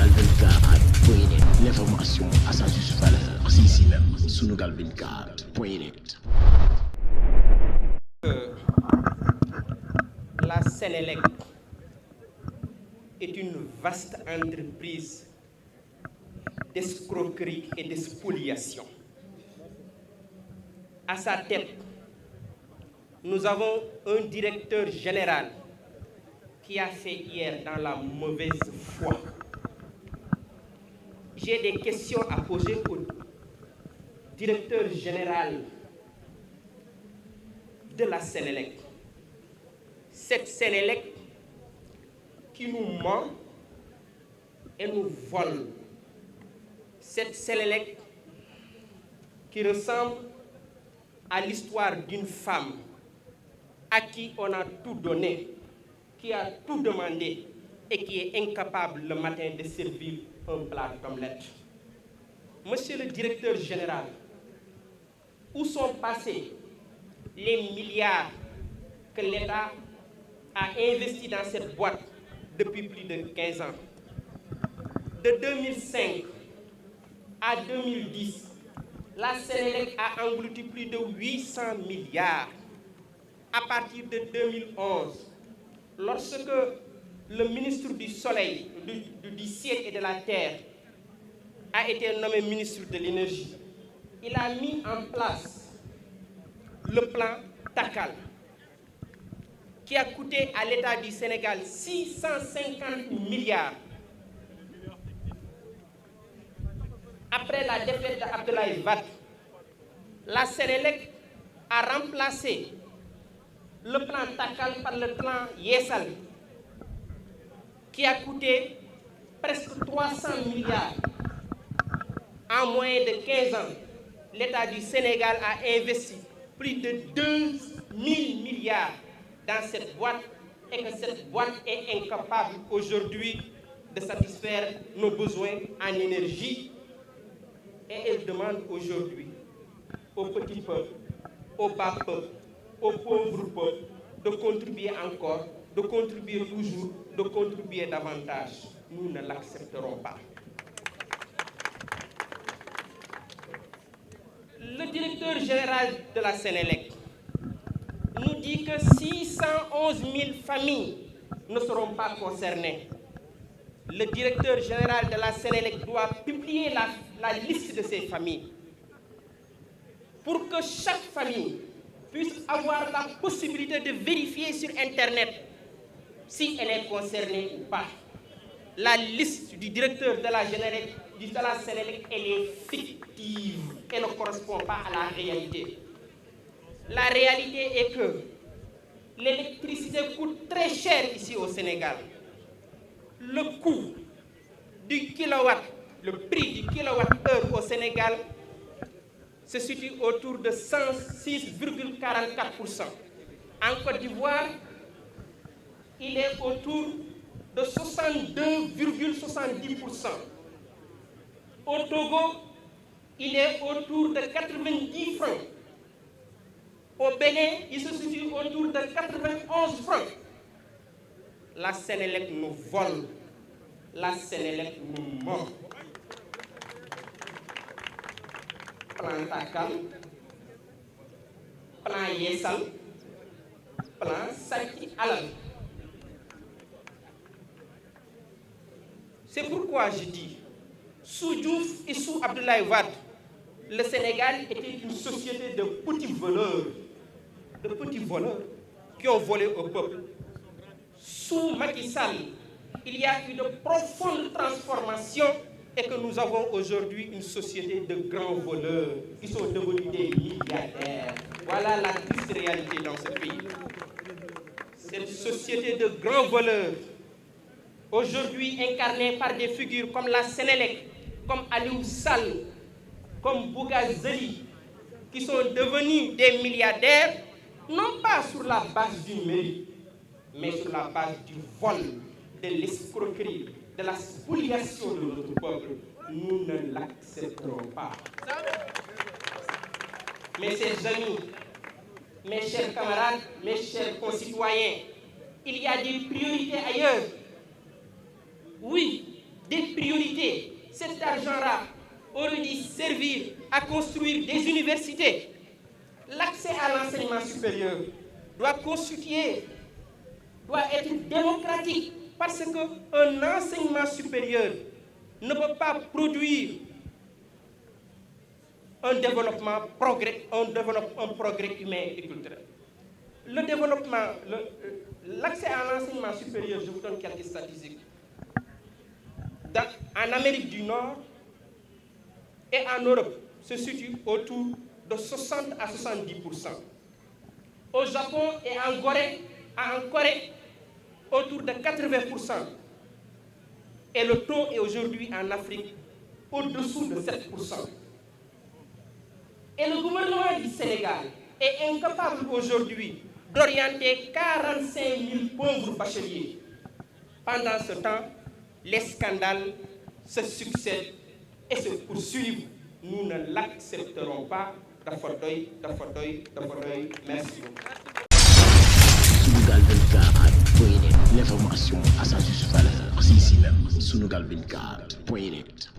Sunugal 24.net, l'information à sa juste valeur, c'est ici même, Sunugal 24.net. La Sénélec est une vaste entreprise d'escroquerie et de spoliation. À sa tête, nous avons un directeur général qui a fait hier dans la mauvaise foi. J'ai des questions à poser au directeur général de la Sénélec. Cette Sénélec qui nous ment et nous vole. Cette Sénélec qui ressemble à l'histoire d'une femme à qui on a tout donné, qui a tout demandé et qui est incapable le matin de servir un plat d'omelette. Monsieur le directeur général, où sont passés les milliards que l'État a investis dans cette boîte depuis plus de 15 ans? De 2005 à 2010, la Sénélec a englouti plus de 800 milliards. À partir de 2011, lorsque le ministre du Soleil, du ciel et de la terre a été nommé ministre de l'énergie, il a mis en place le plan TACAL, qui a coûté à l'État du Sénégal 650 milliards. Après la défaite d'Abdoulaye Wade, la Sénélec a remplacé le plan TACAL par le plan Yessal, qui a coûté presque 300 milliards. En moins de 15 ans, l'État du Sénégal a investi plus de 2000 milliards dans cette boîte et que cette boîte est incapable aujourd'hui de satisfaire nos besoins en énergie. Et elle demande aujourd'hui au petit peuple, au bas peuple, au pauvre peuple de contribuer encore, de contribuer toujours, de contribuer davantage. Nous ne l'accepterons pas. Le directeur général de la Sénélec nous dit que 611 000 familles ne seront pas concernées. Le directeur général de la Sénélec doit publier la liste de ces familles pour que chaque famille puisse avoir la possibilité de vérifier sur Internet si elle est concernée ou pas. La liste du directeur de la Sénélec, elle est fictive, elle ne correspond pas à la réalité. La réalité est que l'électricité coûte très cher ici au Sénégal. Le coût du kilowatt, le prix du kilowattheure au Sénégal se situe autour de 106,44%. En Côte d'Ivoire, il est autour de 62,70%. Au Togo, il est autour de 90 francs. Au Bénin, il se situe autour de 91 francs. La Sénélec nous vole. La Sénélec nous ment. Plan TACAL, plan Yessal, plan Saki Alal. C'est pourquoi je dis, sous Diouf et sous Abdoulaye Wade, le Sénégal était une société de petits voleurs qui ont volé au peuple. Sous Macky Sall, il y a eu de profondes transformations et que nous avons aujourd'hui une société de grands voleurs qui sont devenus des milliardaires. Voilà la triste réalité dans ce pays. Cette société de grands voleurs, aujourd'hui incarnée par des figures comme la Sénélec, comme Aliou Sall, comme Bougazeli, qui sont devenus des milliardaires, non pas sur la base du mérite, mais sur la base du vol, de l'escroquerie, de la spoliation de notre peuple. Nous ne l'accepterons pas. Mes chers amis, mes chers camarades, mes chers concitoyens, il y a des priorités ailleurs. Oui, des priorités. Cet argent-là aurait dû servir à construire des universités. L'accès à l'enseignement supérieur doit être démocratique parce qu'un enseignement supérieur ne peut pas produire un progrès humain et culturel. L'accès à l'enseignement supérieur, je vous donne quelques statistiques. En Amérique du Nord et en Europe, se situe autour de 60 à 70%. Au Japon et en Corée, autour de 80%. Et le taux est aujourd'hui en Afrique au-dessous de 7%. Et le gouvernement du Sénégal est incapable aujourd'hui d'orienter 45 000 pauvres bacheliers. Pendant ce temps, les scandales se succèdent et se poursuivent. Nous ne l'accepterons pas. Merci beaucoup. Sunugal 24.net, l'information à sa juste valeur. C'est ici même, Sunugal 24.net.